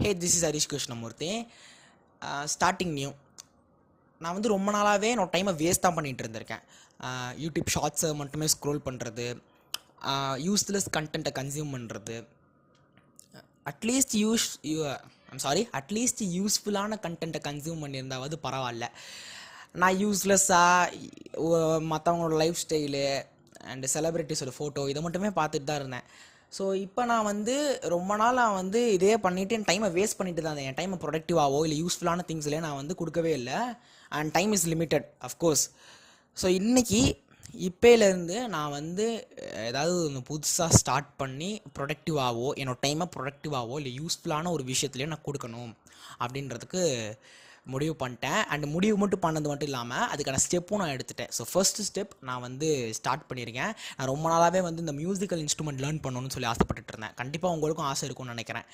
Hey, this is Harish Krishnamurthy. Starting new. நான் வந்து ரொம்ப நாளாகவே என்னோட டைமை வேஸ்ட் தான் பண்ணிகிட்டு இருந்திருக்கேன். யூடியூப் ஷார்ட்ஸை மட்டுமே ஸ்க்ரோல் பண்ணுறது, யூஸ்லெஸ் கண்டென்ட்டை கன்சியூம் பண்ணுறது, அட்லீஸ்ட் யூஸ்ஃபுல்லான கண்டென்ட்டை கன்சியூம் பண்ணியிருந்தாவது பரவாயில்ல. நான் யூஸ்லெஸ்ஸாக மற்றவங்களோட லைஃப் ஸ்டைலு அண்டு செலிப்ரிட்டிஸோட ஃபோட்டோ இதை மட்டுமே பார்த்துட்டு தான் இருந்தேன். ஸோ இப்போ நான் வந்து ரொம்ப நாள் இதே பண்ணிவிட்டு என் டைமை வேஸ்ட் பண்ணிட்டு தான் இருந்தேன். என் டைமை ப்ரொடக்டிவாகவோ இல்லை யூஸ்ஃபுல்லான திங்ஸ்லேயே நான் வந்து கொடுக்கவே இல்லை. And time is limited of course. So இன்றைக்கி இப்போலேருந்து நான் வந்து ஏதாவது ஒன்று புதுசாக ஸ்டார்ட் பண்ணி ப்ரொடக்டிவாகவோ என்னோடய டைமை ப்ரொடக்டிவாகவோ இல்லை யூஸ்ஃபுல்லான ஒரு விஷயத்துலேயே நான் கொடுக்கணும் அப்படின்றதுக்கு முடிவு பண்ணிட்டேன். அண்ட் முடிவு பண்ணது மட்டும் இல்லாமல் அதுக்கான ஸ்டெப்பும் நான் எடுத்துட்டேன். ஸோ ஃபர்ஸ்ட் ஸ்டெப் நான் வந்து ஸ்டார்ட் பண்ணியிருக்கேன். நான் ரொம்ப நாளாகவே வந்து இந்த மியூசிக்கல் இன்ஸ்ட்ருமெண்ட் லேர்ன் பண்ணணும்னு சொல்லி ஆசைப்பட்டுட்டு இருந்தேன். கண்டிப்பாக உங்களுக்கும் ஆசை இருக்கும்னு நினைக்கிறேன்.